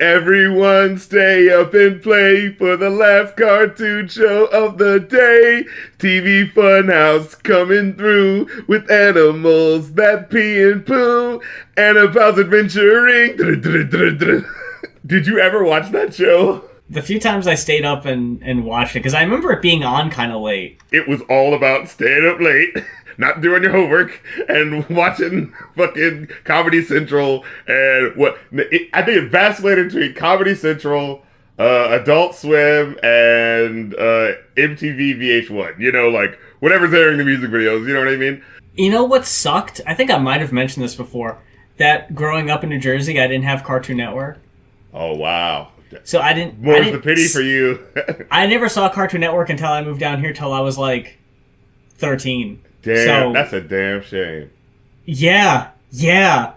Everyone stay up and play for the last cartoon show of the day. TV Funhouse coming through with animals that pee and poo. Annabelle's adventuring. Did you ever watch that show? The few times I stayed up and watched it, because I remember it being on kind of late. It was all about staying up late, not doing your homework, and watching fucking Comedy Central. And I think it vacillated between Comedy Central, Adult Swim, and MTV VH1. You know, like whatever's airing the music videos. You know what I mean? You know what sucked? I think I might have mentioned this before. That growing up in New Jersey, I didn't have Cartoon Network. Oh wow. So I didn't. More's the pity for you. I never saw Cartoon Network until I moved down here till I was like 13. Damn, so, that's a damn shame. Yeah,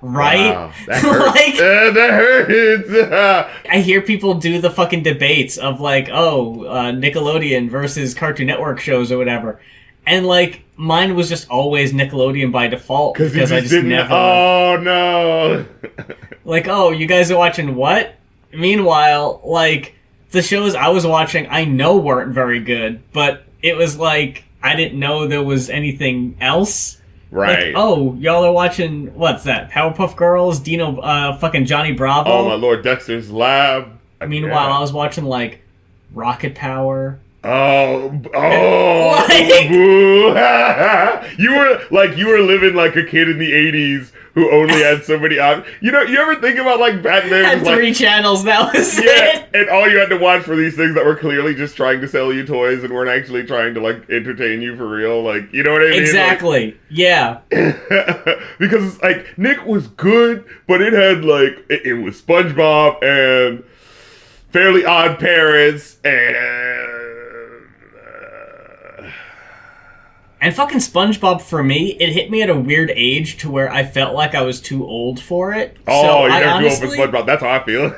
right? Wow, that hurts. That hurts. I hear people do the fucking debates of like, Nickelodeon versus Cartoon Network shows or whatever. And like, mine was just always Nickelodeon by default. Because I just didn't. Never... Oh, no. Like, you guys are watching what? Meanwhile, like, the shows I was watching, I know weren't very good, but it was like, I didn't know there was anything else. Right. Like, y'all are watching, what's that? Powerpuff Girls? Dino, fucking Johnny Bravo? Oh, my Lord, Dexter's Lab. Meanwhile, I was watching, like, Rocket Power. Like... you were living like a kid in the 80s who only had so many options. You know, you ever think about like back then? Had three channels, that was it. And all you had to watch were these things that were clearly just trying to sell you toys and weren't actually trying to like entertain you for real. Like, you know what I mean? Exactly. Like, yeah. Because like Nick was good, but it had like it was SpongeBob and Fairly Odd Parents And fucking SpongeBob, for me, it hit me at a weird age to where I felt like I was too old for it. Oh, you're never too old for SpongeBob. That's how I feel.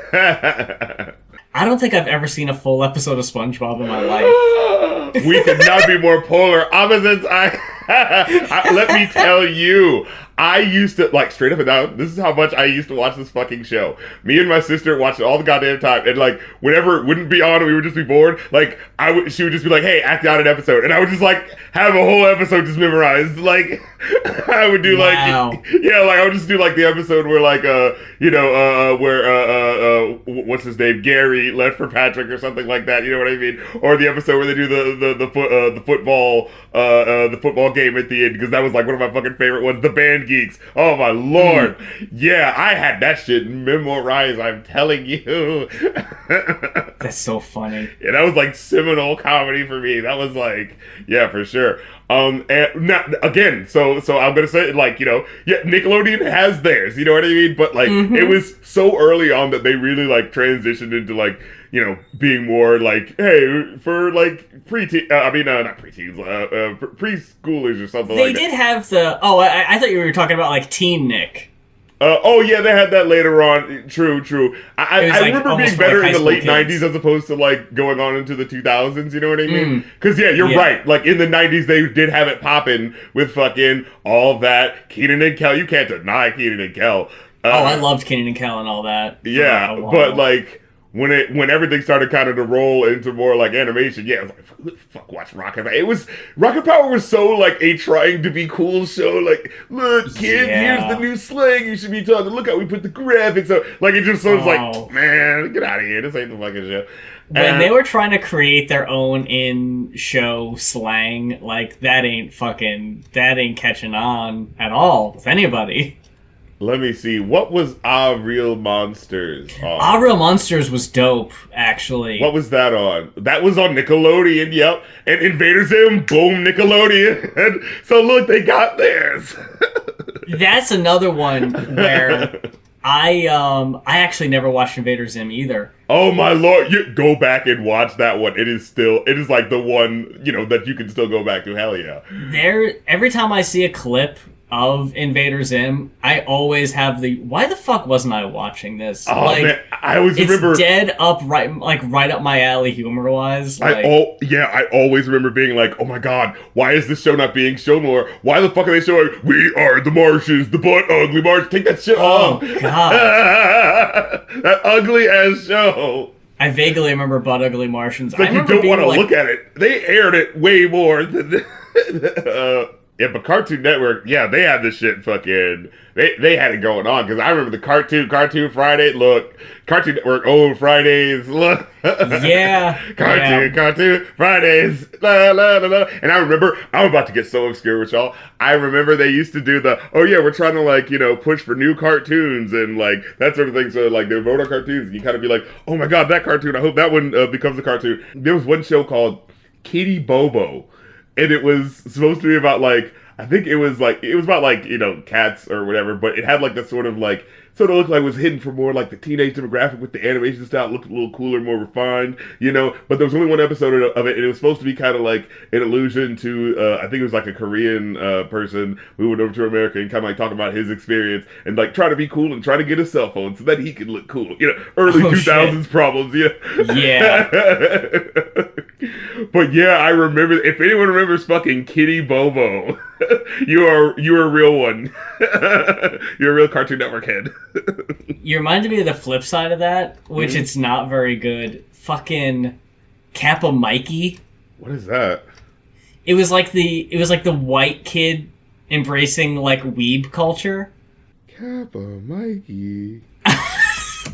I don't think I've ever seen a full episode of SpongeBob in my life. We could not be more polar opposites. Let me tell you, I used to, like, straight up and down, this is how much I used to watch this fucking show. Me and my sister watched it all the goddamn time, and, like, whenever it wouldn't be on and we would just be bored, like, she would just be like, hey, act out an episode, and I would just, like, have a whole episode just memorized. Like, I would do, wow. I would just do, like, the episode where, like, what's his name, Gary left for Patrick or something like that, you know what I mean? Or the episode where they do the football game at the end, because that was, like, one of my fucking favorite ones, the band Geeks. Oh my Lord. Yeah, I had that shit memorized, I'm telling you. That's so funny. Yeah, that was like seminal comedy for me. That was like, yeah, for sure. And now, again, so I'm gonna say, like, you know, yeah, Nickelodeon has theirs, you know what I mean? But like, it was so early on that they really like transitioned into like, you know, being more like, hey, for like not preteens, preschoolers or something like that. They did have the, I thought you were talking about like Teen Nick. Yeah, they had that later on. True. I remember being better in the late 90s as opposed to like going on into the 2000s, you know what I mean? Because you're right. Like in the 90s, they did have it popping with fucking all that. Kenan and Kel, you can't deny Kenan and Kel. I loved Kenan and Kel and all that. Yeah, but like when everything started kind of to roll into more like animation, yeah, it was like, who the fuck watched Rocket Power? Rocket Power was so like a trying to be cool show. Like, look, kids, here's the new slang you should be talking. Look how we put the graphics up. Like, it just was like, man, get out of here. This ain't the fucking show. When they were trying to create their own in-show slang, like, that ain't catching on at all with anybody. Let me see. What was Our Real Monsters on? Our Real Monsters was dope, actually. What was that on? That was on Nickelodeon, yep. And Invader Zim, boom, Nickelodeon. So look, they got theirs. That's another one where I actually never watched Invader Zim either. Oh my Lord, you go back and watch that one. It is like the one, you know, that you can still go back to. Hell yeah. Every time I see a clip of Invader Zim, I always have why the fuck wasn't I watching this? Oh like, man, I always remember it's dead up right up my alley humor wise. Like, I always remember being like, oh my god, why is this show not being shown more? Why the fuck are they showing We Are the Martians, the butt ugly Martians? Take that shit off. Oh god. That ugly ass show. I vaguely remember Butt Ugly Martians. It's like you don't want to look at it. They aired it way more than yeah, but Cartoon Network, yeah, they had this shit fucking. They had it going on because I remember the Cartoon Friday. Look, Cartoon Network old Fridays. Look, yeah, Cartoon Fridays. La, la, la, la. And I remember I'm about to get so obscure with y'all. I remember they used to do the we're trying to like push for new cartoons and like that sort of thing. So like they vote on cartoons and you kind of be like, oh my god, that cartoon. I hope that one becomes a cartoon. There was one show called Kitty Bobo. And it was supposed to be about like, I think it was about like, cats or whatever, but it had like the sort of looked like it was hidden for more like the teenage demographic with the animation style, looked a little cooler, more refined, but there was only one episode of it and it was supposed to be kind of like an allusion to, I think it was like a Korean person moving over to America and kind of like talking about his experience and like try to be cool and try to get a cell phone so that he could look cool, early 2000s shit. Problems, Yeah. But yeah, I remember, if anyone remembers fucking Kitty Bobo, you're a real one. You're a real Cartoon Network head. You reminded me of the flip side of that, which it's not very good. Fucking Kappa Mikey. What is that? It was like the white kid embracing like weeb culture. Kappa Mikey.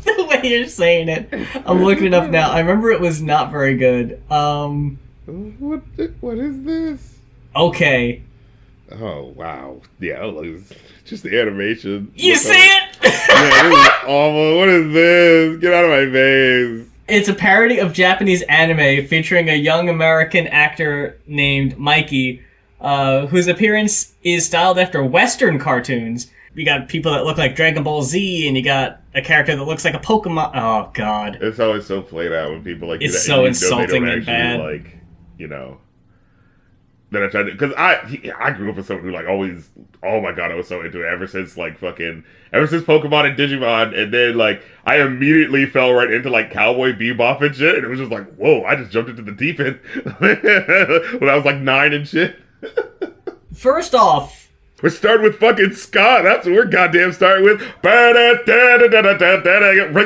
The way you're saying it, I'm looking it up now. I remember it was not very good. What is this? Okay. Oh wow! Yeah, it's just the animation. You see it? Man, this is awful. What is this? Get out of my face! It's a parody of Japanese anime featuring a young American actor named Mikey, whose appearance is styled after Western cartoons. You got people that look like Dragon Ball Z, and you got a character that looks like a Pokemon. Oh God! It's always so played out when people like it's so insulting and bad. Like that I tried to, because I grew up with someone who like always, oh my god, I was so into it ever since Pokemon and Digimon, and then like I immediately fell right into like Cowboy Bebop and shit, and it was just like, whoa, I just jumped into the deep end when I was like 9 and shit. First off, we're starting with fucking ska. That's what we're goddamn starting with. Break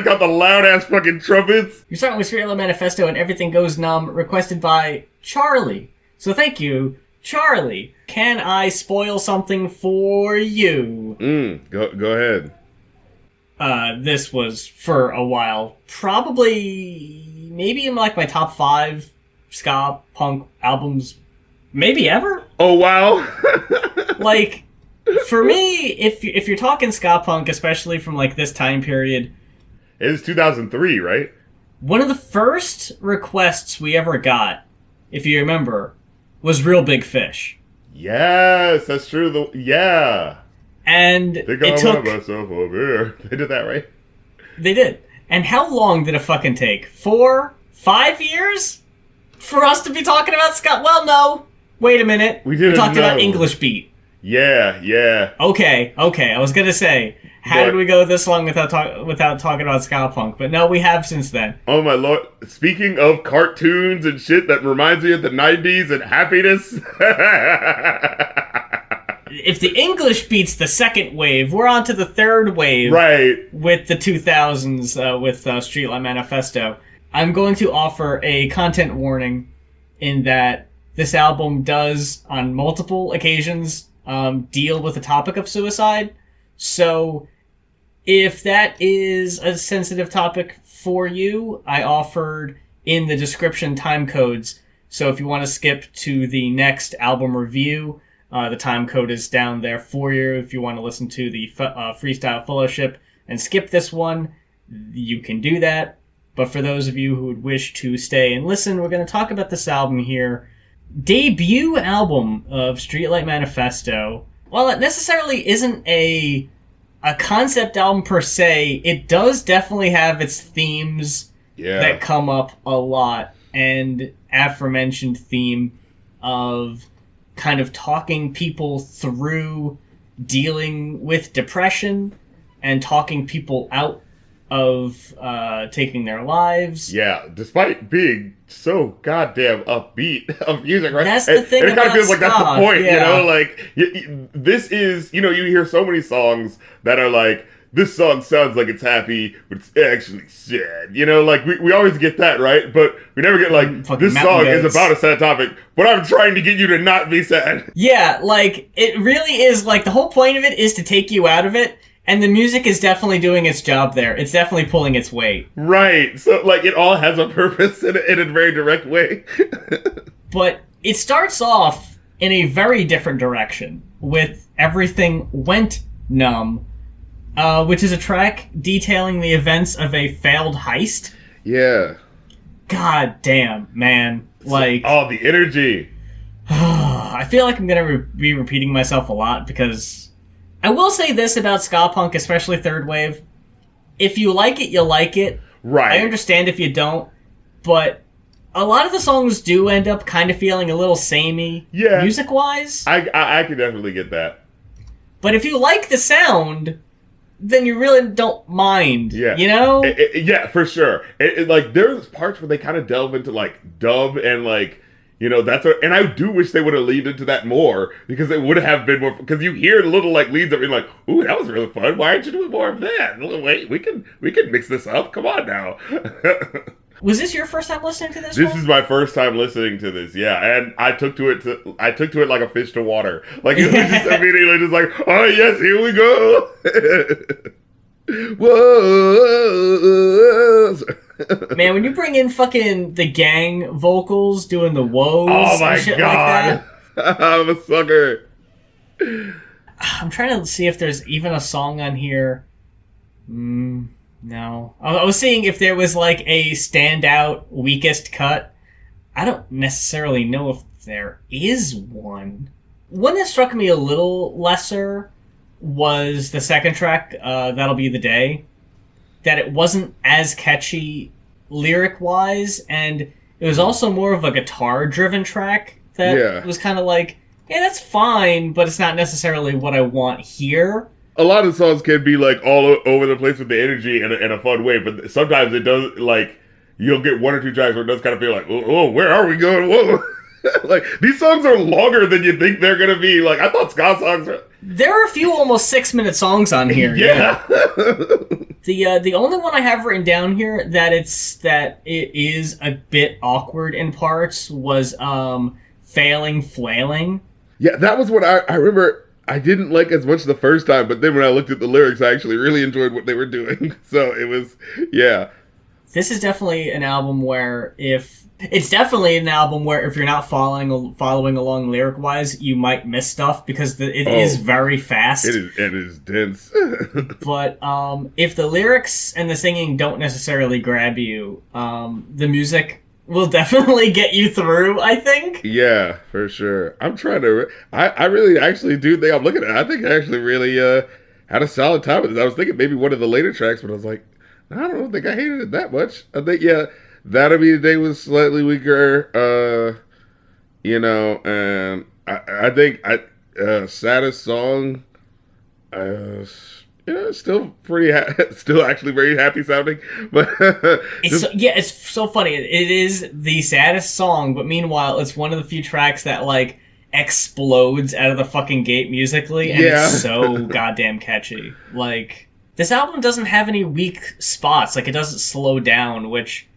out the loud ass fucking trumpets. You're starting with Streetlight Manifesto and Everything Goes Numb, requested by Charlie. So thank you, Charlie. Can I spoil something for you? Go ahead. This was for a while. Probably, maybe in like my top 5 ska punk albums, maybe ever. Oh wow! Like, for me, if you're talking ska punk, especially from like this time period, it was 2003, right? One of the first requests we ever got, if you remember, was Real Big Fish. Yes, that's true. Yeah. And it took myself over here. They did that, right? They did. And how long did it fucking take? 4, 5 years for us to be talking about ska? Well, no. Wait a minute. We talked about English Beat. Yeah. Okay. I was gonna say, how did we go this long without talking about ska punk? But no, we have since then. Oh my lord! Speaking of cartoons and shit, that reminds me of the '90s and happiness. If the English beats the second wave, we're on to the third wave. Right. With the 2000s, with Streetlight Manifesto. I'm going to offer a content warning in that this album does, on multiple occasions, deal with the topic of suicide. So, if that is a sensitive topic for you, I offered in the description time codes. So if you want to skip to the next album review, the time code is down there for you. If you want to listen to the Freestyle Fellowship and skip this one, you can do that. But for those of you who would wish to stay and listen, we're going to talk about this album here. Debut album of Streetlight Manifesto. While it necessarily isn't a concept album per se, it does definitely have its themes that come up a lot. And aforementioned theme of kind of talking people through dealing with depression and talking people out of taking their lives. Yeah, despite being so goddamn upbeat of music, right? That's the thing. And it kind of feels like that's the point, yeah. Like this is, you hear so many songs that are like this song sounds like it's happy, but it's actually sad. You know, like we always get that, right? But we never get like, this song is about a sad topic, but I'm trying to get you to not be sad. Yeah, like, it really is, like, the whole point of it is to take you out of it, and the music is definitely doing its job there. It's definitely pulling its weight. Right. So, like, it all has a purpose in a very direct way. But it starts off in a very different direction with Everything Went Numb, which is a track detailing the events of a failed heist. Yeah. God damn, man. Like, oh, the energy. I feel like I'm gonna be repeating myself a lot, because I will say this about ska punk, especially third wave. If you like it, you like it. Right. I understand if you don't, but a lot of the songs do end up kind of feeling a little samey, music-wise. I can definitely get that. But if you like the sound, then you really don't mind, you know? Yeah, for sure. Like, there's parts where they kind of delve into, like, dub and, like, you know, and I do wish they would have leaned into that more, because it would have been more, because you hear little, like, leads of being like, ooh, that was really fun. Why aren't you doing more of that? Wait, we can mix this up. Come on now. Was this your first time listening to this? This is my first time listening to this, yeah, and I took to it like a fish to water. Like, it was just immediately just like, oh yes, here we go. Whoa. Man, when you bring in fucking the gang vocals doing the woes and shit God. like that. I'm a sucker. I'm trying to see if there's even a song on here. No. I was seeing if there was, like, a standout weakest cut. I don't necessarily know if there is one. One that struck me a little lesser was the second track, That'll Be the Day. That it wasn't as catchy lyric-wise, and it was also more of a guitar-driven track that was kind of like, yeah, that's fine, but it's not necessarily what I want here. A lot of songs can be, like, all over the place with the energy in a fun way, but sometimes it does, like, you'll get one or two tracks where it does kind of feel like, oh, where are we going? Whoa. Like, these songs are longer than you think they're going to be. Like, I thought ska songs were... There are a few almost 6-minute songs on here. Yeah. The only one I have written down here that it is a bit awkward in parts was Failing Flailing. Yeah, that was what I remember. I didn't like as much the first time, but then when I looked at the lyrics, I actually really enjoyed what they were doing. So it was, yeah. This is definitely an album where if you're not following along lyric-wise, you might miss stuff, because it is very fast. It is dense. But if the lyrics and the singing don't necessarily grab you, the music will definitely get you through, I think. Yeah, for sure. I'm trying to... I really actually do think... I'm looking at it. I think I actually really had a solid time with this. I was thinking maybe one of the later tracks, but I was like, I don't think I hated it that much. I think, That'll Be the Day was slightly weaker, you know, and I think saddest song, still still actually very happy sounding, but it's so funny. It is the saddest song, but meanwhile, it's one of the few tracks that, like, explodes out of the fucking gate musically, and it's so goddamn catchy. Like, this album doesn't have any weak spots. Like, it doesn't slow down, which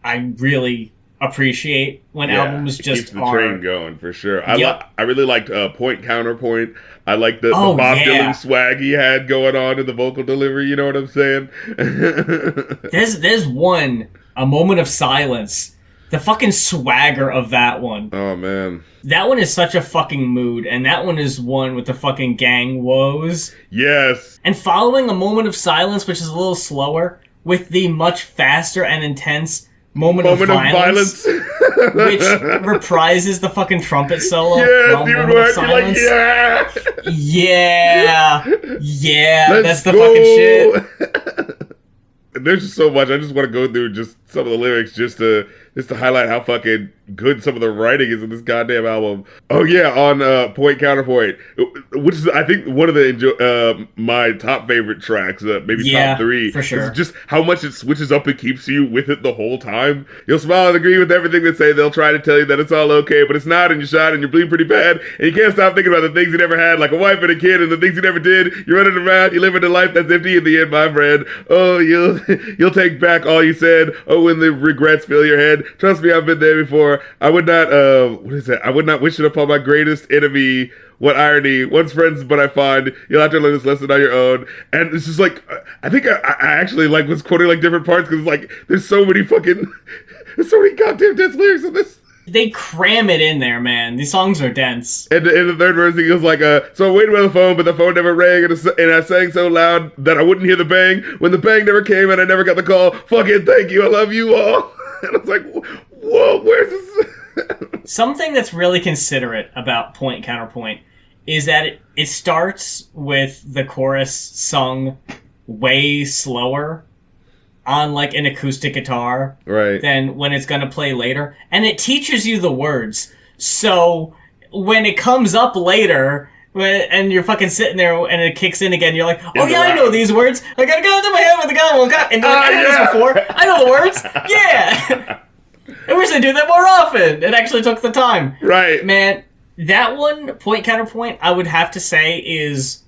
I really appreciate when albums just keeps the train going, for sure. I really liked Point Counterpoint. I like the Bob Dylan swag he had going on in the vocal delivery. You know what I'm saying? There's one, A Moment of Silence. The fucking swagger of that one. Oh, man. That one is such a fucking mood, and that one is one with the fucking gang woes. Yes. And following A Moment of Silence, which is a little slower, with the much faster and intense Moment of Violence. Which reprises the fucking trumpet solo from Moment of Silence. Like, that's the fucking shit. There's just so much. I just want to go through and just some of the lyrics just to highlight how fucking good some of the writing is in this goddamn album. Oh yeah, on Point Counterpoint, which is I think one of the my top favorite tracks, maybe top 3. For sure. It's just how much it switches up and keeps you with it the whole time. You'll smile and agree with everything they say. They'll try to tell you that it's all okay, but it's not, and you're shot and you're bleeding pretty bad, and you can't stop thinking about the things you never had, like a wife and a kid, and the things you never did. You're running around, you're living a life that's empty in the end, my friend. Oh, you'll take back all you said. Oh, when the regrets fill your head. Trust me, I've been there before. I would not, what is that? I would not wish it upon my greatest enemy. What irony. Once friends, but I find you'll have to learn this lesson on your own. And it's just like, I think I actually like was quoting like different parts because like there's so many goddamn dense lyrics in this. They cram it in there, man. These songs are dense. And in the third verse, he goes like, so I waited by the phone, but the phone never rang, and I sang so loud that I wouldn't hear the bang. When the bang never came and I never got the call, fucking thank you, I love you all. And I was like, whoa, where's this? Something that's really considerate about Point Counterpoint is that it starts with the chorus sung way slower on like an acoustic guitar than when it's gonna play later, and it teaches you the words. So when it comes up later and you're fucking sitting there and it kicks in again, you're like, oh yeah, I know these words. I gotta go into my head with the gun. And I did this before. I know the words. Yeah. I wish they do that more often. It actually took the time. Right. Man, that one, Point Counterpoint, I would have to say is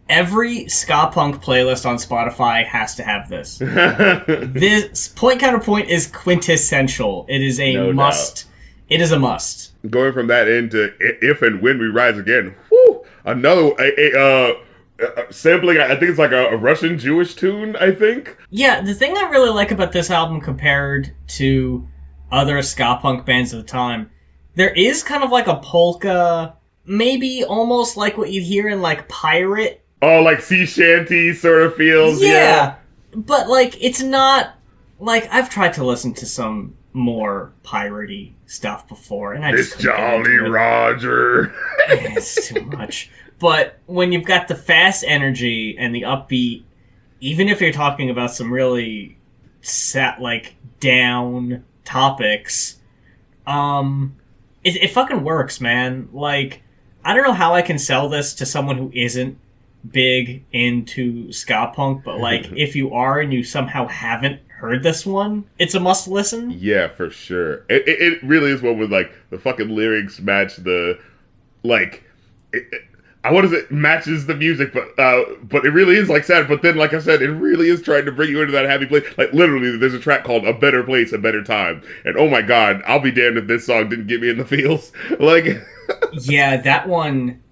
every ska punk playlist on Spotify has to have this. This Point Counterpoint is quintessential. It is a must. Doubt. It is a must. Going from that into If and When We Rise Again. Whew, another sampling. I think it's like a Russian Jewish tune. I think. Yeah, the thing I really like about this album compared to other ska punk bands of the time, there is kind of like a polka, maybe almost like what you'd hear in like Pirate. Oh, like sea shanty sort of feels. Yeah. But like it's not like I've tried to listen to some more piratey stuff before, and I just it's Jolly Roger. It's too much. But when you've got the fast energy and the upbeat, even if you're talking about some really down topics, it fucking works, man. Like, I don't know how I can sell this to someone who isn't big into ska punk, but like, if you are and you somehow haven't heard this one, it's a must listen. Yeah, for sure. It really is one with like the fucking lyrics match the like. I want to say matches the music, but it really is like sad. But then, like I said, it really is trying to bring you into that happy place. Like literally, there's a track called "A Better Place, A Better Time," and oh my god, I'll be damned if this song didn't get me in the feels. Like, yeah, that one.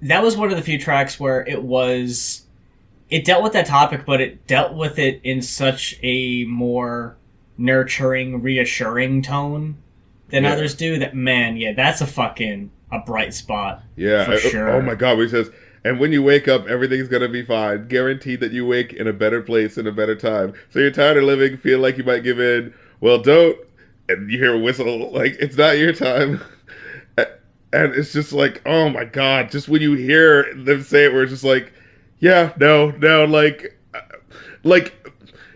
That was one of the few tracks where it dealt with that topic, but it dealt with it in such a more nurturing, reassuring tone than others do. That man, yeah, that's a bright spot. Yeah, for sure. Oh my god, he says, and when you wake up, everything's gonna be fine. Guaranteed that you wake in a better place in a better time. So you're tired of living, feel like you might give in. Well, don't. And you hear a whistle, like, it's not your time. And it's just like, oh my god, just when you hear them say it, we're just like, yeah, no, like,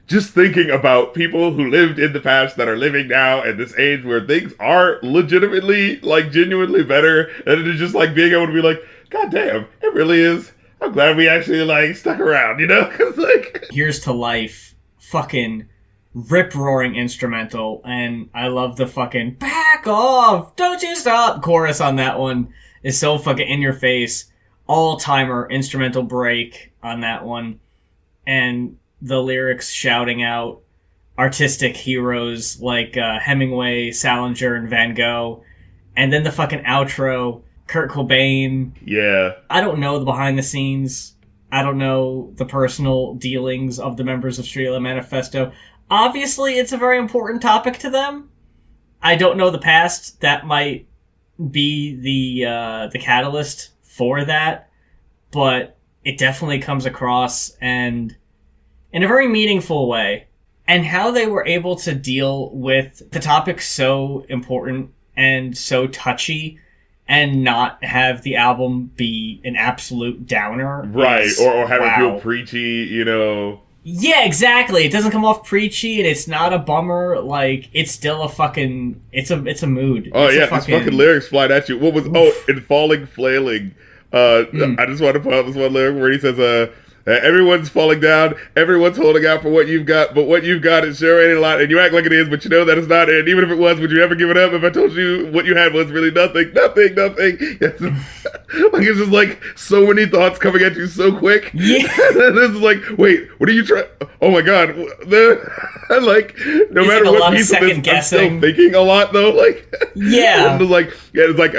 just thinking about people who lived in the past that are living now at this age where things are legitimately, like, genuinely better, and it's just like being able to be like, god damn, it really is. I'm glad we actually, like, stuck around, you know? Because, like, Here's to Life, fucking rip-roaring instrumental, and I love the fucking back off, don't you stop chorus on that one. Is so fucking in your face. All-timer instrumental break on that one. And the lyrics shouting out artistic heroes like Hemingway, Salinger, and Van Gogh. And then the fucking outro, Kurt Cobain. Yeah. I don't know the behind the scenes. I don't know the personal dealings of the members of Streetlight Manifesto. Obviously, it's a very important topic to them. I don't know the past. That might be the catalyst for that. But it definitely comes across and in a very meaningful way. And how they were able to deal with the topic so important and so touchy and not have the album be an absolute downer. Right, or have it feel preachy, you know. Yeah, exactly. It doesn't come off preachy, and it's not a bummer. Like, it's still a fucking... It's a mood. Oh It's yeah, a these fucking lyrics flying at you. What was in falling flailing? I just want to put out this one lyric where he says, everyone's falling down, everyone's holding out for what you've got, but what you've got, it sure ain't a lot, and you act like it is, but you know that it's not, and even if it was, would you ever give it up if I told you what you had was really nothing? Yes. Like, it's just like so many thoughts coming at you so quick. Yeah. This is like, wait, what are you trying? Oh my god. Like, no matter like what piece of this, I'm still thinking a lot though. Like, yeah. It's like,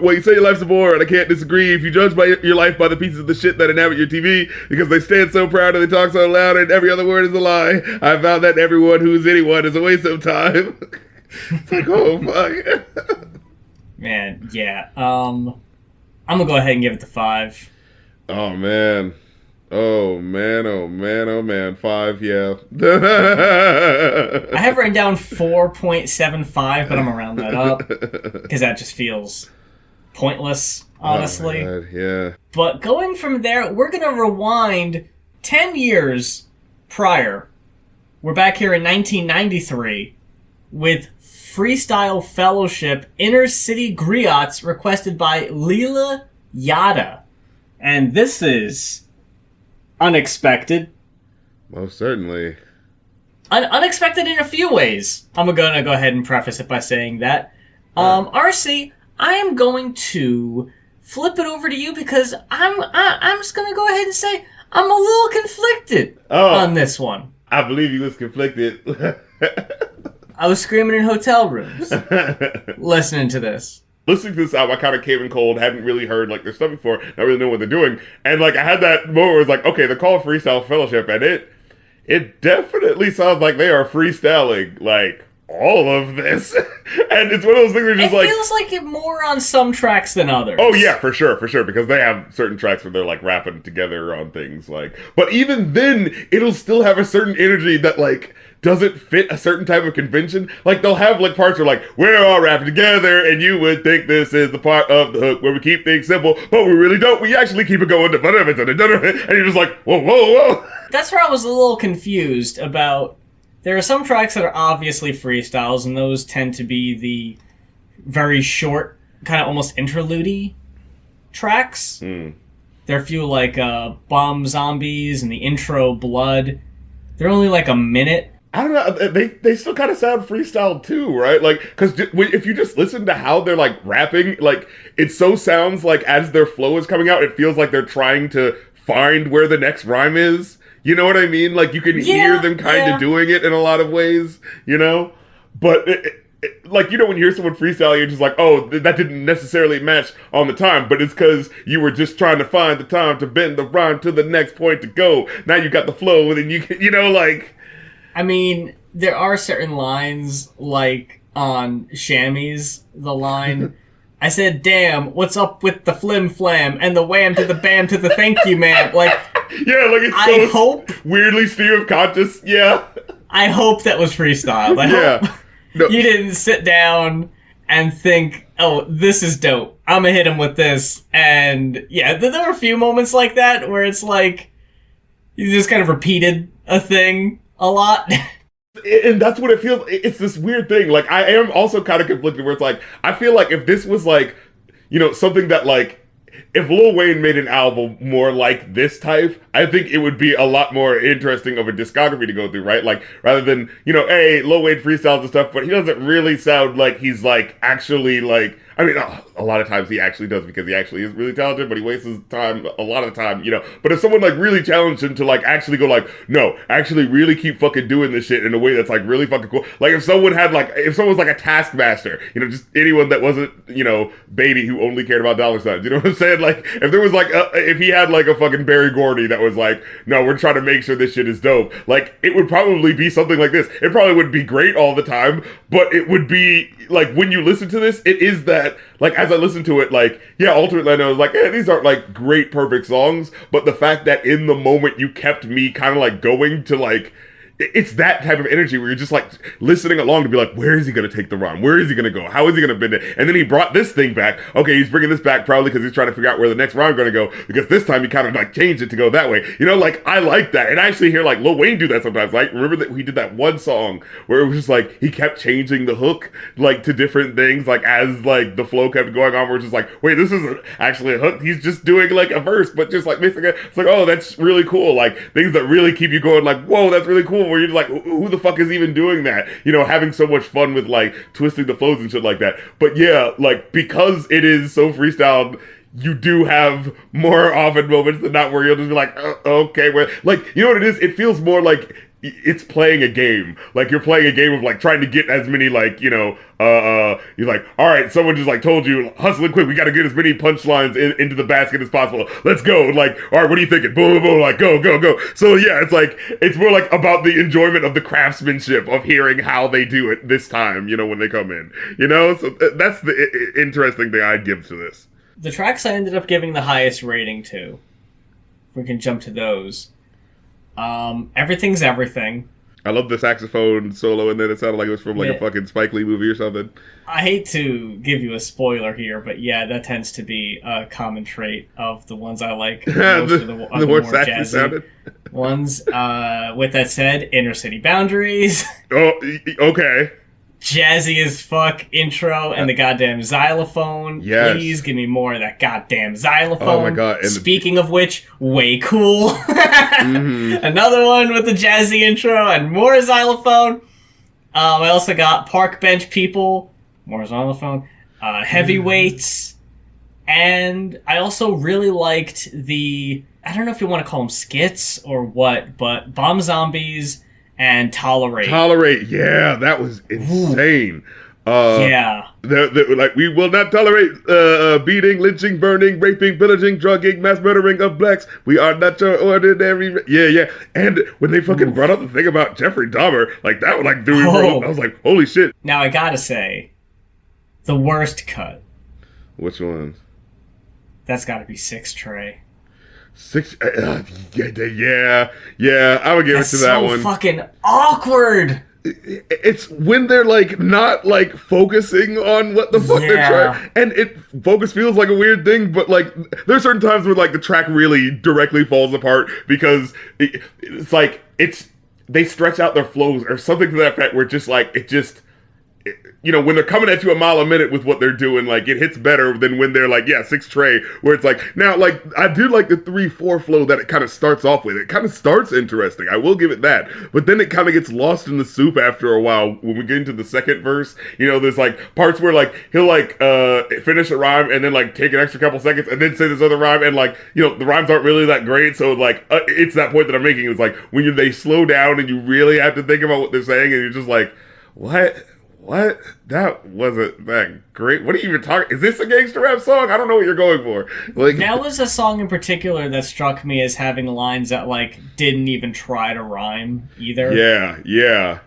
well, you say your life's a bore, and I can't disagree. If you judge by your life by the pieces of the shit that inhabit your TV, because they stand so proud and they talk so loud and every other word is a lie, I found that everyone who's anyone is a waste of time. It's like, oh fuck. Man, yeah. I'm gonna go ahead and give it the 5. Oh man. Oh man. 5, yeah. I have written down 4.75, but I'm gonna round that up because that just feels pointless, honestly. Oh, God, yeah. But going from there, we're gonna rewind 10 years prior. We're back here in 1993 with Freestyle Fellowship, Innercity Griots, requested by Leela Yada. And this is unexpected. Most certainly. Unexpected in a few ways. I'm gonna go ahead and preface it by saying that. RC, I am going to flip it over to you because I'm just gonna go ahead and say I'm a little conflicted on this one. I believe you was conflicted. I was screaming in hotel rooms listening to this. Listening to this album, I kind of came in cold, hadn't really heard like their stuff before, not really know what they're doing, and like I had that moment where it's like, okay, they're called Freestyle Fellowship, and it definitely sounds like they are freestyling like all of this, and it's one of those things where just it feels like it more on some tracks than others. Oh yeah, for sure, because they have certain tracks where they're like rapping together on things like, but even then, it'll still have a certain energy that like doesn't fit a certain type of convention. Like they'll have like parts where like we're all rapping together, and you would think this is the part of the hook where we keep things simple, but we really don't. We actually keep it going, and you're just like, whoa. That's where I was a little confused about. There are some tracks that are obviously freestyles, and those tend to be the very short, kind of almost interlude-y tracks. There are a few like Bomb Zombies and the intro Blood. They're only like a minute. I don't know. They still kind of sound freestyle too, right? Like, because if you just listen to how they're like rapping, like it so sounds like as their flow is coming out, it feels like they're trying to find where the next rhyme is. You know what I mean? Like you can hear them kind of doing it in a lot of ways, you know? But like, you know, when you hear someone freestyle, you're just like, oh, that didn't necessarily match on the time, but it's because you were just trying to find the time to bend the rhyme to the next point to go. Now you got the flow, and then you know, like. I mean, there are certain lines, like on Chamois, the line, I said, damn, what's up with the flim flam and the wham to the bam to the thank you, man. Like, yeah, like it's so weirdly stream of conscious, yeah. I hope that was freestyle. I hope you didn't sit down and think, oh, this is dope. I'm gonna hit him with this. And yeah, there were a few moments like that where it's like, you just kind of repeated a thing a lot. And that's what it feels. It's this weird thing. Like, I am also kind of conflicted where it's like, I feel like if this was like, you know, something that like, if Lil Wayne made an album more like this type, I think it would be a lot more interesting of a discography to go through, right? Like, rather than, you know, hey, Lil Wayne freestyles and stuff, but he doesn't really sound like he's like, actually like, I mean, a lot of times he actually does because he actually is really talented, but he wastes his time a lot of the time, you know. But if someone like really challenged him to like actually go like, no, actually really keep fucking doing this shit in a way that's like really fucking cool. Like if someone was like a taskmaster, you know, just anyone that wasn't, you know, Baby who only cared about dollar signs, you know what I'm saying? Like if there was like, if he had like a fucking Barry Gordy that was like, no, we're trying to make sure this shit is dope. Like it would probably be something like this. It probably wouldn't be great all the time, but it would be like when you listen to this, it is that, like, as I listen to it, like, yeah, ultimately I know, like, these aren't, like, great, perfect songs, but the fact that in the moment you kept me kind of, like, going to, like, it's that type of energy where you're just like listening along to be like, where is he going to take the rhyme? Where is he going to go? How is he going to bend it? And then he brought this thing back. Okay, he's bringing this back probably because he's trying to figure out where the next rhyme going to go, because this time he kind of like changed it to go that way. You know, like I like that. And I actually hear like Lil Wayne do that sometimes. Like remember that he did that one song where it was just like he kept changing the hook like to different things, like as like the flow kept going on, where it's just like, wait, this isn't actually a hook. He's just doing like a verse, but just like mixing it. It's like, oh, that's really cool. Like things that really keep you going like, whoa, that's really cool. Where you're like, who the fuck is even doing that? You know, having so much fun with like twisting the flows and shit like that. But yeah, like because it is so freestyled, you do have more often moments than not where you'll just be like, oh, okay, where like, you know what it is? It feels more like it's playing a game. Like you're playing a game of like trying to get as many like, you know, you're like, all right, someone just like told you, hustle it quick, we got to get as many punchlines into the basket as possible. Let's go. Like, all right, what are you thinking? Boom, boom, boom, like go, go, go. So yeah, it's like, it's more like about the enjoyment of the craftsmanship of hearing how they do it this time, you know, when they come in, you know? So that's the interesting thing I'd give to this. The tracks I ended up giving the highest rating to, if we can jump to those. Everything's Everything. I love the saxophone solo, and then it sounded like it was from like a fucking Spike Lee movie or something. I hate to give you a spoiler here, but yeah, that tends to be a common trait of the ones I like most of the more jazzy sounded ones. With that said, Innercity Boundaries. Oh, okay. Jazzy as fuck intro and the goddamn xylophone. Yes. Please give me more of that goddamn xylophone. Oh my god. And speaking of which, way cool. Another one with the jazzy intro and more xylophone. I also got Park Bench People, more xylophone. Heavyweights. And I also really liked the, I don't know if you want to call them skits or what, but Bomb Zombies and Tolerate. Yeah, that was insane. Yeah. Like, we will not tolerate beating, lynching, burning, raping, pillaging, drugging, mass murdering of blacks. We are not your ordinary... Yeah. And when they fucking brought up the thing about Jeffrey Dahmer, like, that was like, I was like, holy shit. Now, I gotta say, the worst cut. Which ones? That's gotta be 6 Trey. 6, yeah, I would give it to that one. That's so fucking awkward. It's when they're like not like focusing on what the fuck they're trying, and focus feels like a weird thing, but like there's certain times where like the track really directly falls apart because it's like they stretch out their flows or something to that effect where just like you know, when they're coming at you a mile a minute with what they're doing, like, it hits better than when they're like, 6 Trey, where it's like, now, like, I do like the 3/4 flow that it kind of starts off with. It kind of starts interesting. I will give it that. But then it kind of gets lost in the soup after a while when we get into the second verse. You know, there's, like, parts where, like, he'll, like, finish a rhyme and then, like, take an extra couple seconds and then say this other rhyme. And, like, you know, the rhymes aren't really that great. So, like, it's that point that I'm making. It's like, when they slow down and you really have to think about what they're saying and you're just like, what? That wasn't that great. What are you even talking? Is this a gangster rap song? I don't know what you're going for. Like, that was a song in particular that struck me as having lines that like didn't even try to rhyme either. Yeah.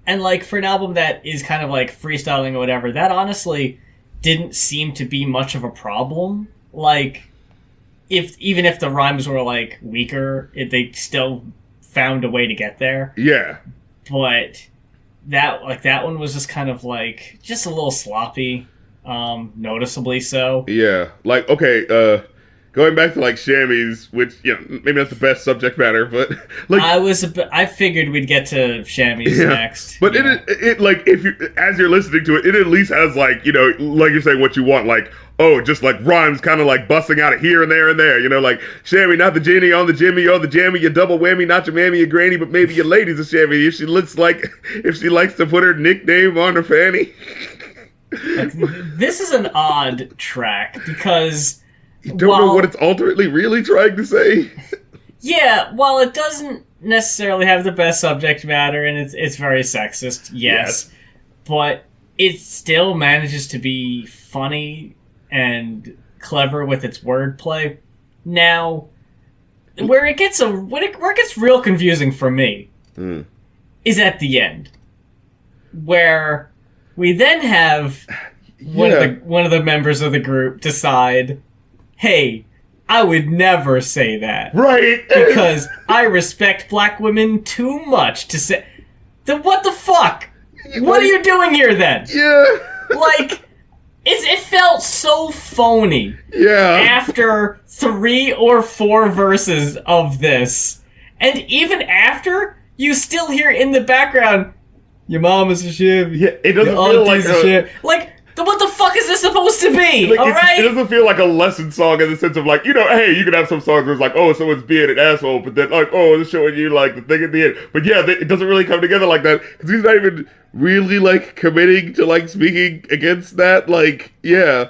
And like for an album that is kind of like freestyling or whatever, that honestly didn't seem to be much of a problem. Like, even if the rhymes were like weaker, they still found a way to get there. Yeah. But that one was just kind of like just a little sloppy, noticeably so. Yeah, like okay, going back to like Shammies, which you know maybe not the best subject matter, but like I figured we'd get to Shammies next. But it like if you as you're listening to it, it at least has like you know like you're saying what you want like. Oh, just like rhymes kind of like busting out of here and there, you know, like Shammy, not the genie on the Jimmy, or the jammy, your double whammy, not your mammy, your granny, but maybe your lady's a Shammy if she likes to put her nickname on her fanny. Like, this is an odd track because you don't know what it's ultimately really trying to say. Yeah, while it doesn't necessarily have the best subject matter and it's very sexist, yes. But it still manages to be funny and clever with its wordplay. Now, where it gets real confusing for me is at the end, where we then have one of the members of the group decide, hey, I would never say that. Right. Because I respect black women too much to say... Then what the fuck? What are you doing here then? Yeah. Like, it felt so phony. Yeah. After 3 or 4 verses of this. And even after, you still hear in the background, your mom is a shiv. Yeah, it doesn't feel like a shiv. Like, what the fuck is this supposed to be? Like, alright? It doesn't feel like a lesson song in the sense of like, you know, hey, you can have some songs where it's like, oh, someone's being an asshole, but then like, oh, it's showing you like the thing at the end. But yeah, it doesn't really come together like that because he's not even really like committing to like speaking against that. Like, yeah.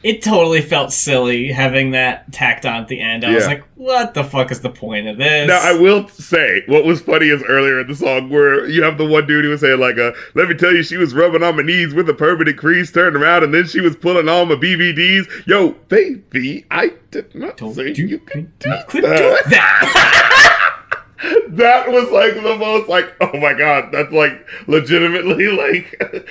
It totally felt silly having that tacked on at the end. I was like, what the fuck is the point of this? Now, I will say, what was funny is earlier in the song where you have the one dude who was saying, like, let me tell you, she was rubbing on my knees with a permanent crease, turned around, and then she was pulling on my BVDs. Yo, baby, I did not say you could do that. That was, like, the most, like, oh my god, that's, like, legitimately, like,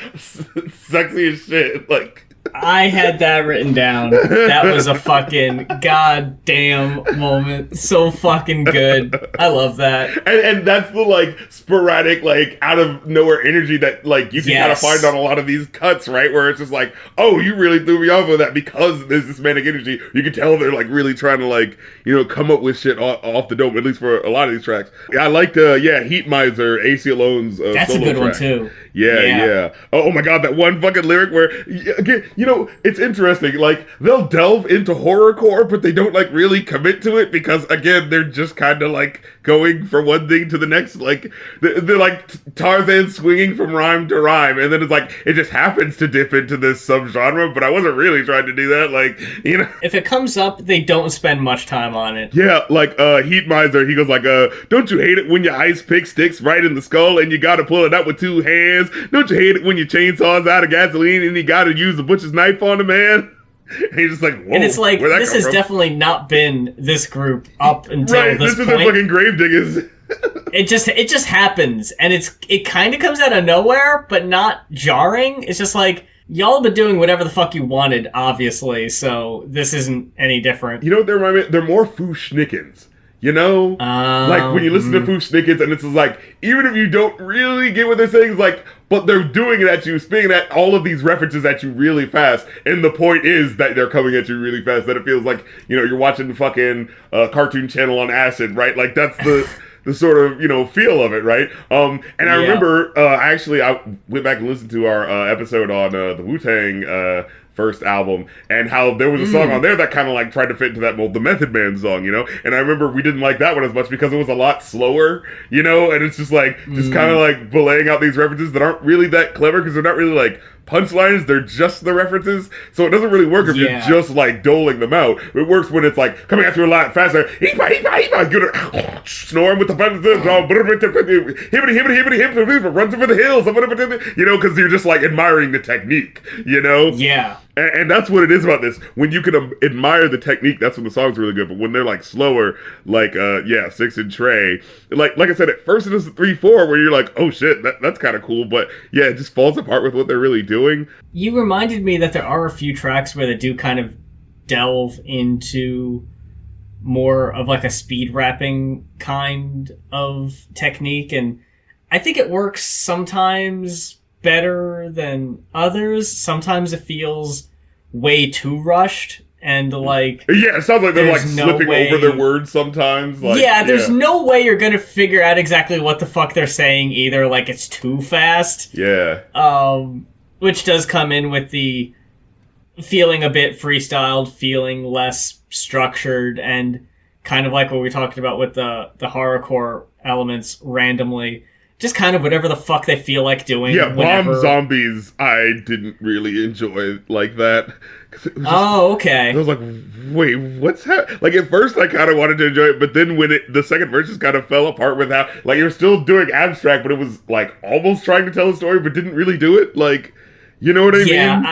sexy as shit, like... I had that written down. That was a fucking goddamn moment. So fucking good. I love that. And that's the, like, sporadic, like, out of nowhere energy that, like, you can kind of find on a lot of these cuts, right? Where it's just like, oh, you really threw me off with that because there's this manic energy. You can tell they're, like, really trying to, like, you know, come up with shit off the dome, at least for a lot of these tracks. I liked, Heat Miser, AC Alone's that's solo a good track. one, too. Yeah. Oh my god, that one fucking lyric where, again, you know, it's interesting, like, they'll delve into horrorcore, but they don't, like, really commit to it, because, again, they're just kind of, like, going from one thing to the next, like, they're like Tarzan swinging from rhyme to rhyme, and then it's like, it just happens to dip into this subgenre, but I wasn't really trying to do that, like, you know. If it comes up, they don't spend much time on it. Yeah, like, Heat Miser, he goes like, don't you hate it when your ice pick sticks right in the skull and you gotta pull it out with 2 hands? Don't you hate it when your chainsaw's out of gasoline and you gotta use the butcher's knife on the man? And he's just like, whoa. And it's like, this has definitely not been this group up until this isn't point. fucking Gravediggers. It just happens, and it kind of comes out of nowhere, but not jarring. It's just like, y'all have been doing whatever the fuck you wanted, obviously, so this isn't any different. You know what they remind me? They're more Fooshnickens. You know? Like, when you listen to Fooshnickens, and it's just like, even if you don't really get what they're saying, it's like, but they're doing it at you, spinning at all of these references at you really fast, and the point is that they're coming at you really fast, that it feels like, you know, you're watching the fucking Cartoon Channel on acid, right? Like, that's the sort of, you know, feel of it, right? And I remember, I went back and listened to our episode on the Wu-Tang first album, and how there was a song on there that kind of like tried to fit into that mold, the Method Man song, you know? And I remember we didn't like that one as much because it was a lot slower, you know? And it's just like, just kind of like belaying out these references that aren't really that clever because they're not really like punchlines, they're just the references. So it doesn't really work if you're just like doling them out. It works when it's like coming at you a lot faster. Snoring with the buttons, runs over the hills, you know, because you're just like admiring the technique, you know? Yeah. And that's what it is about this. When you can admire the technique, that's when the song's really good. But when they're like slower, like Six and Trey, like I said, at first it is 3/4 where you're like, oh shit, that's kind of cool. But yeah, it just falls apart with what they're really doing. You reminded me that there are a few tracks where they do kind of delve into more of like a speed rapping kind of technique, and I think it works sometimes better than others. Sometimes it feels way too rushed, and like, yeah, it sounds like they're like slipping over their words sometimes. Like, there's no way you're gonna figure out exactly what the fuck they're saying either. Like, it's too fast. Yeah. Which does come in with the feeling a bit freestyled, feeling less structured, and kind of like what we talked about with the horrorcore elements randomly. Just kind of whatever the fuck they feel like doing. Yeah, Bomb Zombies, I didn't really enjoy like that. Okay. I was like, wait, what's happening? Like, at first I kind of wanted to enjoy it, but then when the second verse just kind of fell apart with how, like, you're still doing abstract, but it was, like, almost trying to tell a story, but didn't really do it. Like, you know what I mean?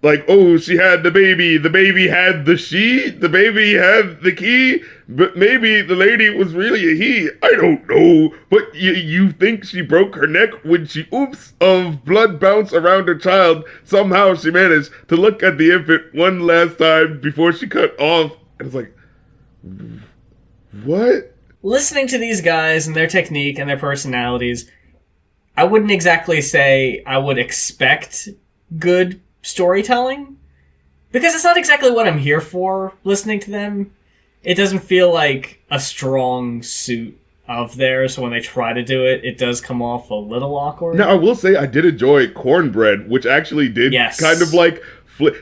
Like, oh, she had the baby had the baby had the key, but maybe the lady was really a he. I don't know. But you think she broke her neck when she, of blood bounced around her child. Somehow she managed to look at the infant one last time before she cut off. And it's like, What? Listening to these guys and their technique and their personalities, I wouldn't exactly say I would expect good storytelling, because it's not exactly what I'm here for listening to them. It doesn't feel like a strong suit of theirs, so when they try to do it, it does come off a little awkward. Now, I will say I did enjoy Cornbread, which actually did kind of like...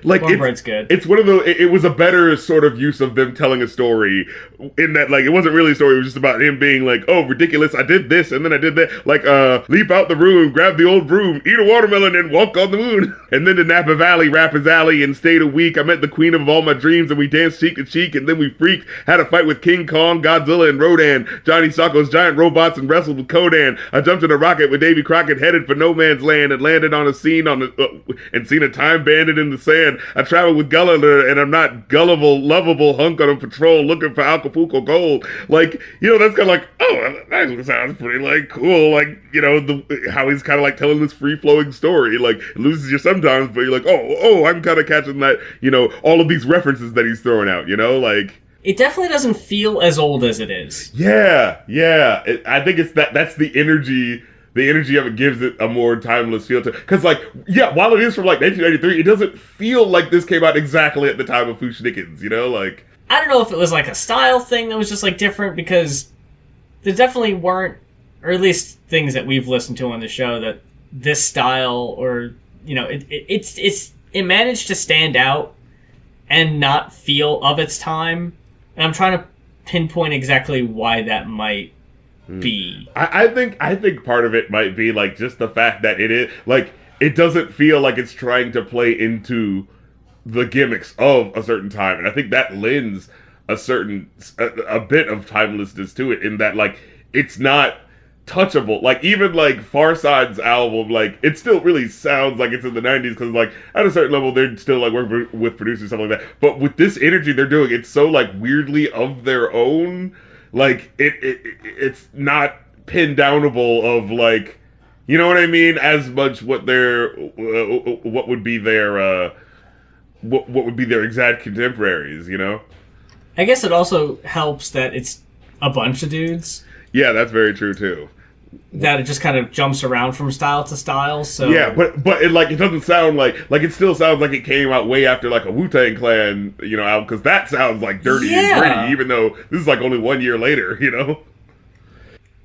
Like Cornbread's good. It's one of the. It was a better sort of use of them telling a story, in that like it wasn't really a story. It was just about him being like, "Oh, ridiculous! I did this and then I did that." Like, leap out the room, grab the old broom, eat a watermelon, and walk on the moon. And then to Napa Valley, rap his alley, and stayed a week. I met the queen of all my dreams, and we danced cheek to cheek. And then we freaked, had a fight with King Kong, Godzilla, and Rodan. Johnny Sacco's giant robots, and wrestled with Kodan. I jumped in a rocket with Davy Crockett, headed for no man's land, and landed on a scene and seen a time bandit in the sand. I traveled with Gulliver, and I'm not gullible, lovable hunk on a patrol looking for Acapulco gold. Like, you know, that's kind of like, oh, that actually sounds pretty, like, cool. Like, you know, how he's kind of like telling this free-flowing story. Like, it loses you sometimes, but you're like, oh, I'm kind of catching that, you know, all of these references that he's throwing out, you know, like... It definitely doesn't feel as old as it is. Yeah. I think it's that's the energy... The energy of it gives it a more timeless feel to, because like, yeah, while it is from like 1993, it doesn't feel like this came out exactly at the time of Fushnikins, you know, like. I don't know if it was like a style thing that was just like different, because there definitely weren't, or at least things that we've listened to on the show, that this style, or you know, it managed to stand out and not feel of its time, and I'm trying to pinpoint exactly why that might be. I think part of it might be like just the fact that it is like it doesn't feel like it's trying to play into the gimmicks of a certain time, and I think that lends a bit of timelessness to it, in that like it's not touchable. Like even like Farside's album, like it still really sounds like it's in the 90s, because like at a certain level they're still like working with producers and stuff like that, but with this energy they're doing, it's so like weirdly of their own. Like it's not pin downable of like, you know what I mean, as much what would be their exact contemporaries, you know. I guess it also helps that it's a bunch of dudes. Yeah, that's very true too. That it just kind of jumps around from style to style. So yeah, but it like it doesn't sound like it still sounds like it came out way after like a Wu-Tang Clan, you know, album, because that sounds like dirty and gritty, even though this is like only 1 year later, you know.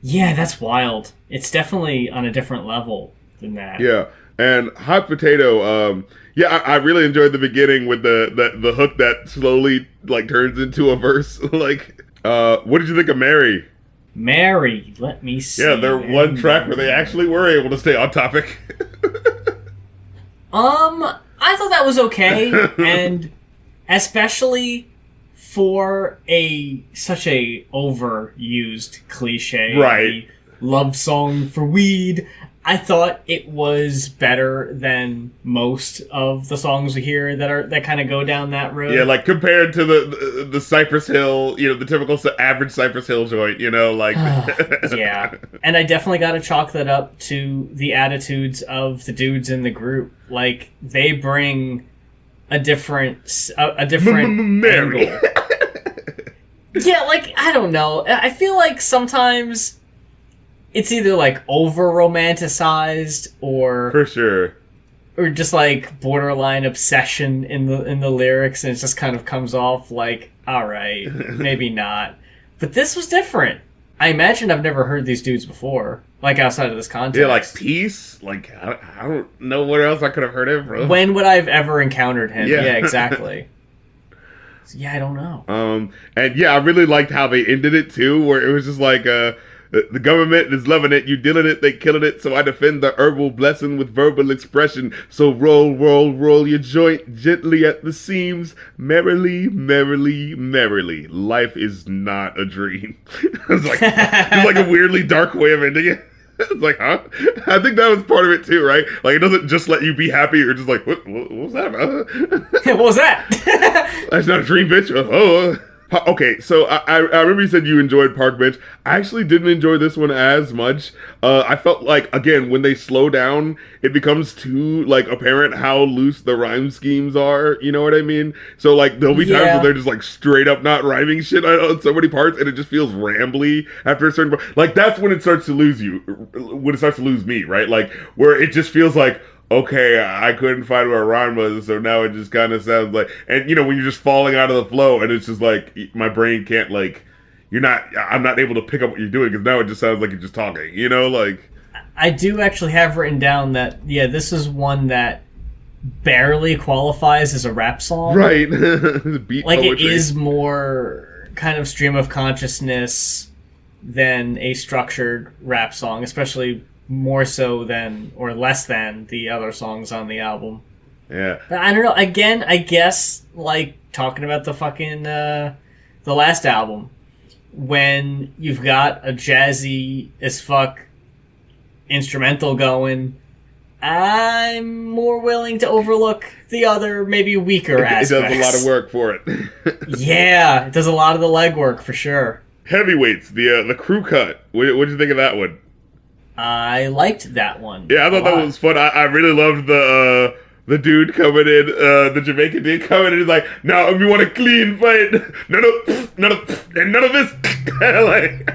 Yeah, that's wild. It's definitely on a different level than that. Yeah, and Hot Potato. Yeah, I really enjoyed the beginning with the hook that slowly like turns into a verse. Like, what did you think of Mary? Mary, let me see. Yeah, they're one track where they actually were able to stay on topic. I thought that was okay, and especially for such a overused cliche, right? Love song for weed. I thought it was better than most of the songs we hear that kind of go down that road. Yeah, like compared to the Cypress Hill, you know, the typical average Cypress Hill joint, you know, like. Yeah, and I definitely got to chalk that up to the attitudes of the dudes in the group. Like they bring a different angle. Yeah, like I don't know. I feel like sometimes it's either like over romanticized or for sure, or just like borderline obsession in the lyrics, and it just kind of comes off like, all right, maybe not. But this was different. I imagine I've never heard these dudes before, like outside of this context. Yeah, like Peace. Like I don't know where else I could have heard him from. When would I have ever encountered him? Yeah, exactly. So, yeah, I don't know. And yeah, I really liked how they ended it too, where it was just like the government is loving it, you dealing it, they killing it, so I defend the herbal blessing with verbal expression. So roll, roll, roll your joint gently at the seams, merrily, merrily, merrily. Life is not a dream. It's like a weirdly dark way of ending it. It's like, huh? I think that was part of it too, right? Like, it doesn't just let you be happy, or just like, what was that, bro? What was that? That's not a dream, bitch. Oh. Okay, so I remember you said you enjoyed Park Bench. I actually didn't enjoy this one as much. I felt like, again, when they slow down, it becomes too like apparent how loose the rhyme schemes are. You know what I mean? So like there'll be times where they're just like straight up not rhyming shit on so many parts, and it just feels rambly after a certain point. Like that's when it starts to lose you. When it starts to lose me, right? Like where it just feels like, okay, I couldn't find where a rhyme was, so now it just kind of sounds like, and you know, when you're just falling out of the flow, and it's just like, my brain can't, like, I'm not able to pick up what you're doing, because now it just sounds like you're just talking, you know, like. I do actually have written down that, yeah, this is one that barely qualifies as a rap song. Right. Beat like, poetry. it is more kind of stream of consciousness than a structured rap song, especially more so than or less than the other songs on the album. Yeah. But I don't know. Again, I guess like talking about the fucking the last album, when you've got a jazzy as fuck instrumental going, I'm more willing to overlook the other maybe weaker aspects. It does a lot of work for it. Yeah, it does a lot of the legwork for sure. Heavyweights, the crew cut. What'd you think of that one? I liked that one. Yeah, I thought that was fun. I really loved the dude coming in, the Jamaican dude coming in. He's like, "Now we want a clean fight. None of this." Like,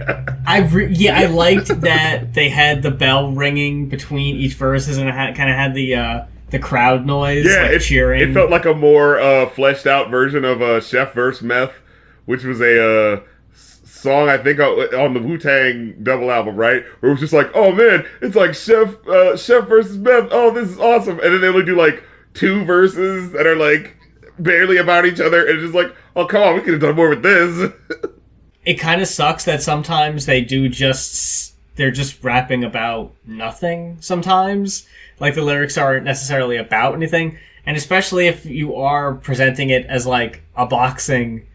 I liked that they had the bell ringing between each verses, and it kind of had the crowd noise, cheering. It felt like a more fleshed out version of Chef vs. Meth, which was a song I think on the Wu-Tang double album, right? Where it was just like, oh man, it's like Chef versus Meth. Oh, this is awesome. And then they only do like 2 verses that are like barely about each other, and it's just like, oh come on, we could have done more with this. It kind of sucks that sometimes they're just rapping about nothing sometimes. Like the lyrics aren't necessarily about anything, and especially if you are presenting it as like a boxing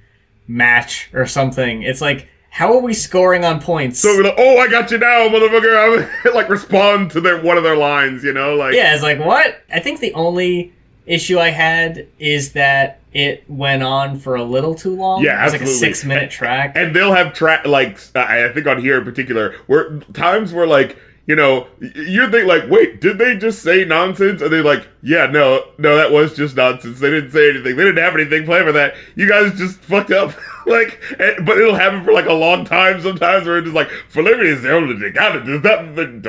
match or something, it's like, how are we scoring on points? So we're like, oh, I got you now, motherfucker. I like respond to one of their lines, you know, like. Yeah, it's like, what? I think the only issue I had is that it went on for a little too long. Yeah, absolutely. It was like a 6-minute track. And they'll have like I think on here in particular, where times where like, you know, you're thinking like, wait, did they just say nonsense? And they're like, yeah, no, that was just nonsense. They didn't say anything. They didn't have anything planned for that. You guys just fucked up. Like, but it'll happen for like a long time sometimes, where it's just like, for liberty is the only thing. God, is that a bit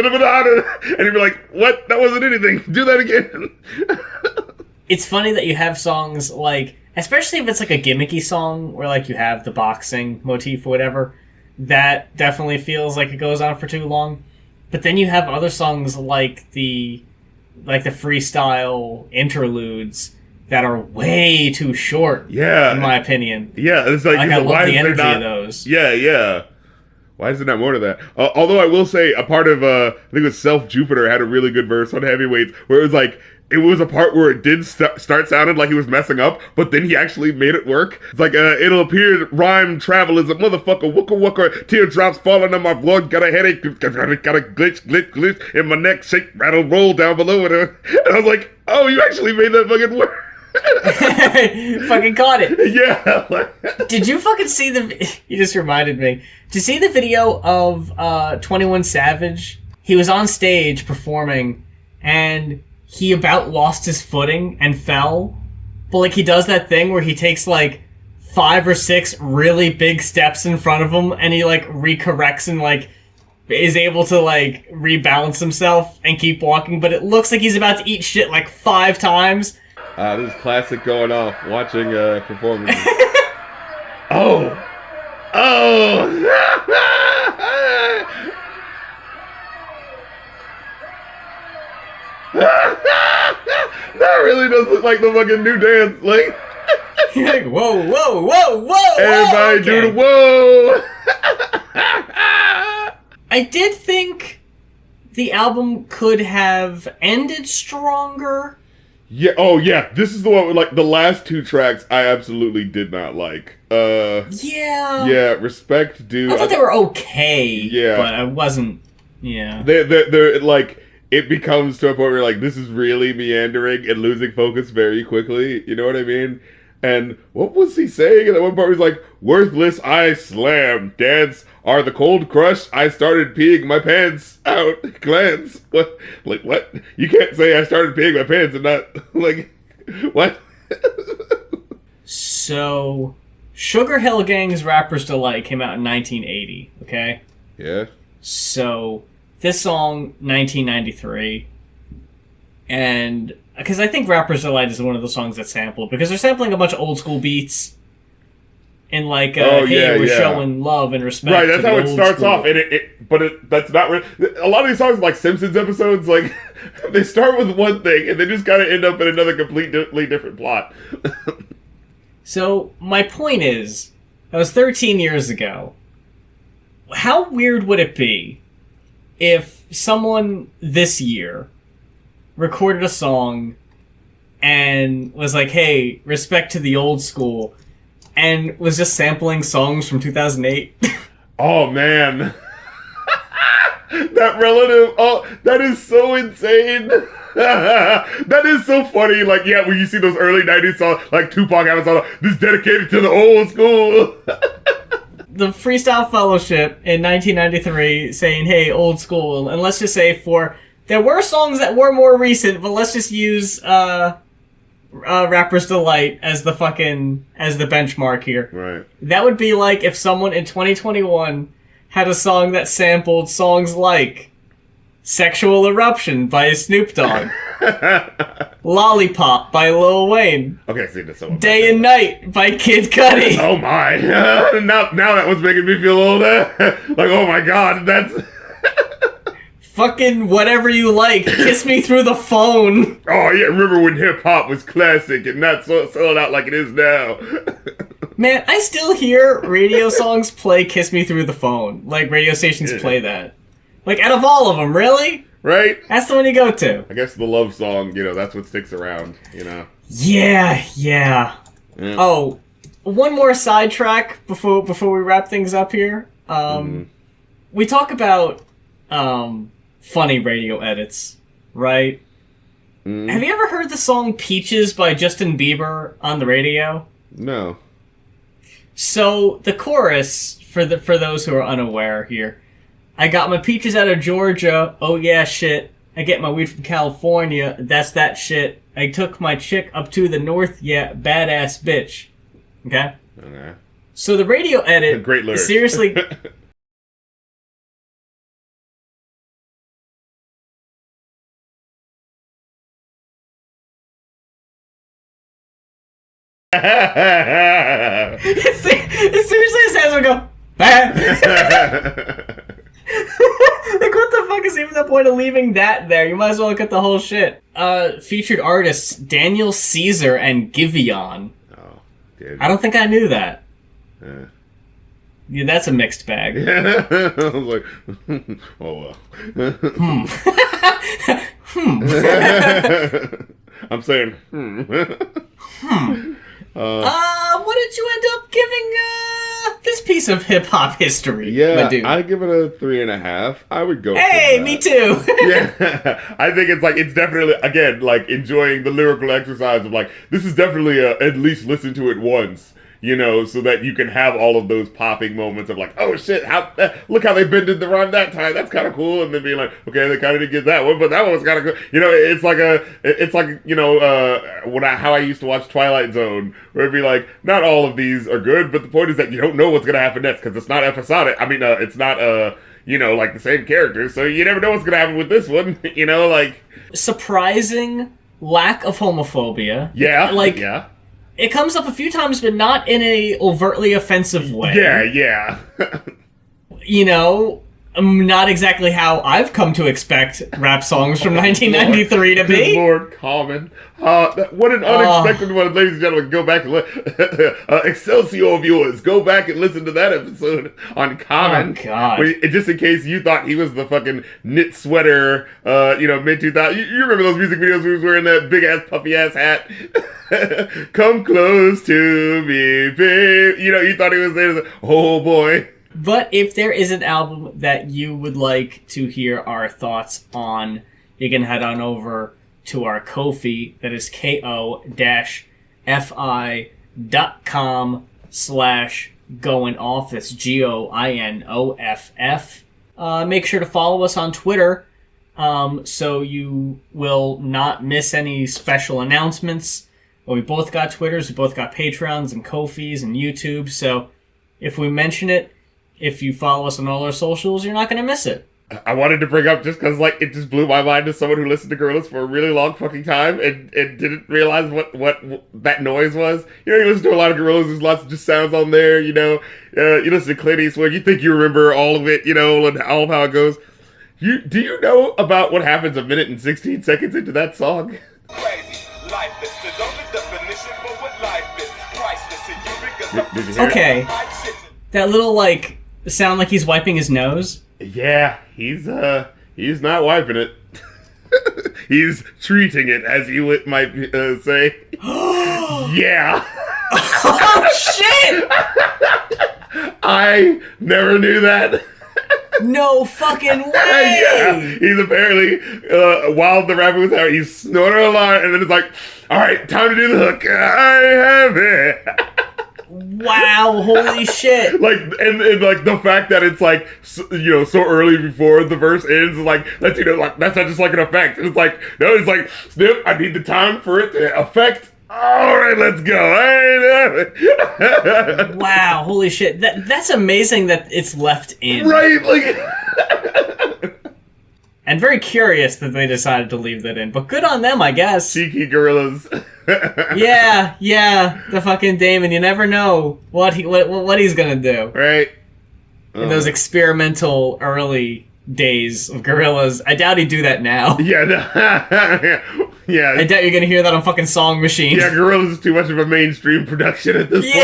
of an honor? And you'd be like, what? That wasn't anything. Do that again. It's funny that you have songs like, especially if it's like a gimmicky song where like you have the boxing motif or whatever, that definitely feels like it goes on for too long. But then you have other songs like the freestyle interludes that are way too short. Yeah, in my opinion. Yeah, it's like I love the energy of those. Yeah. Why is there not more to that? Although I will say, a part of I think it was Self Jupiter had a really good verse on Heavyweights, where it was like, it was a part where it did start sounding like he was messing up, but then he actually made it work. It's like, it'll appear rhyme travel is a motherfucker, wooka, teardrops falling on my blood, got a headache, got a glitch in my neck, shake, rattle, roll down below it. And I was like, oh, you actually made that fucking work. Fucking caught it. Yeah. Did you fucking see you just reminded me. Did you see the video of 21 Savage? He was on stage performing, and he about lost his footing and fell. But like, he does that thing where he takes like 5 or 6 really big steps in front of him, and he like recorrects and like is able to like rebalance himself and keep walking, but it looks like he's about to eat shit like 5 times. This is classic going off, watching performances. Oh! That really does look like the fucking new dance. Like, you're like, whoa. Everybody okay. do the whoa! I did think the album could have ended stronger. Yeah, oh yeah, this is the one with, like, the last 2 tracks I absolutely did not like. Yeah, Respect, Due. I thought they were okay. Yeah. But I wasn't, yeah. They're like, it becomes to a point where, like, this is really meandering and losing focus very quickly, you know what I mean? And what was he saying? And at one part, he was like, "Worthless, I slam. Dance are the cold crush. I started peeing my pants out. Glance. What? Like, what? You can't say I started peeing my pants and not, like, what?" So, Sugar Hill Gang's Rapper's Delight came out in 1980, okay? Yeah. So, this song, 1993, and because I think Rapper's Delight is one of the songs that's sampled, because they're sampling a bunch of old school beats and like, we're showing love and respect. Right, that's to how the it old starts school. off, and that's not really. A lot of these songs, like Simpsons episodes, like they start with one thing and they just kind of end up in another completely different plot. So, my point is, that was 13 years ago. How weird would it be if someone this year recorded a song and was like, hey, respect to the old school, and was just sampling songs from 2008? Oh, man. That relative, that is so insane. That is so funny. Like, yeah, when you see those early 90s songs, like Tupac having a song, this dedicated to the old school. The Freestyle Fellowship in 1993 saying, hey, old school, and let's just say there were songs that were more recent, but let's just use Rapper's Delight as the benchmark here. Right. That would be like if someone in 2021 had a song that sampled songs like Sexual Eruption by Snoop Dogg, Lollipop by Lil Wayne, Okay, see this one. Day and Night by Kid Cudi. Oh my! Now that was making me feel old. Like, oh my god, that's. Fucking Whatever You Like, Kiss Me Through the Phone. Oh yeah, remember when hip hop was classic and not sold out like it is now? Man, I still hear radio songs play Kiss Me Through the Phone. Like, radio stations play that. Like, out of all of them, really? Right? That's the one you go to. I guess the love song, that's what sticks around, Yeah. Yeah. Oh, one more sidetrack before we wrap things up here. We talk about funny radio edits, right? Have you ever heard the song Peaches by Justin Bieber on the radio? No. So, the chorus, for those who are unaware here, I got my peaches out of Georgia, oh yeah shit. I get my weed from California, that's that shit. I took my chick up to the north, yeah, badass bitch. Okay? Okay. So the radio edit, great lyrics. Seriously... it seriously says, we go, like, what the fuck is even the point of leaving that there? You might as well cut the whole shit. Featured artists Daniel Caesar and Giveon. Oh, dude. I don't think I knew that. Yeah, that's a mixed bag. I was like, oh well. I'm saying, what did you end up giving this piece of hip hop history? Yeah, my dude? I give it a 3.5. I would go. Hey, for that. me too. Yeah, I think it's definitely, again, like, enjoying the lyrical exercise of, like, this is definitely at least listen to it once. So that you can have all of those popping moments of like, oh shit, look how they bended the rhyme that time. That's kind of cool. And then being like, okay, they kind of didn't get that one, but that one was kind of cool. It's like how I used to watch Twilight Zone, where it'd be like, not all of these are good, but the point is that you don't know what's going to happen next because it's not episodic. I mean, it's not, like the same characters. So you never know what's going to happen with this one, like. Surprising lack of homophobia. Yeah. Like, yeah. It comes up a few times, but not in a overtly offensive way. Yeah. Not exactly how I've come to expect rap songs from 1993 to be. Good Lord, Common. What an unexpected one, ladies and gentlemen. Go back and Excelsior viewers, go back and listen to that episode on Common. Oh, God. Just in case you thought he was the fucking knit sweater, mid-2000s. You remember those music videos where he was wearing that big-ass, puffy-ass hat? Come close to me, babe. You thought he was there. Oh, boy. But if there is an album that you would like to hear our thoughts on, you can head on over to our Ko-fi. That is ko-fi.com/therealrapcritic. twitter.com/goinoff. That's GOINOFF. Make sure to follow us on Twitter so you will not miss any special announcements. Well, we both got Twitters, we both got Patreons and Ko-fis and YouTube, so if we mention it, if you follow us on all our socials, you're not going to miss it. I wanted to bring up just because, like, it just blew my mind as someone who listened to Gorillaz for a really long fucking time and didn't realize what that noise was. You listen to a lot of Gorillaz, there's lots of just sounds on there, you listen to Clint Eastwood, you think you remember all of it, and all of how it goes. Do you know about what happens a minute and 16 seconds into that song? Crazy, lifeless, the only definition for what life is. Priceless to you because Did you hear Okay, that little, sound like he's wiping his nose. Yeah, he's not wiping it. He's treating it, as you might say. Yeah. Oh, shit! I never knew that. No fucking way! Yeah, he's apparently, while the rapping was out, he's snorting a lot, and then it's like, alright, time to do the hook. I have it. Wow, holy shit. And the fact that it's so early before the verse ends, that's not just like an effect. It's snip, I need the time for it to affect. Alright, let's go. Wow, holy shit. That's amazing that it's left in. Right, And very curious that they decided to leave that in. But good on them, I guess. Cheeky Gorillaz. Yeah, the fucking Damon. You never know what he's gonna do. Right. In those experimental early days of Gorillaz. I doubt he'd do that now. Yeah, yeah. I doubt you're gonna hear that on fucking Song Machine. Yeah, Gorillaz is too much of a mainstream production at this point.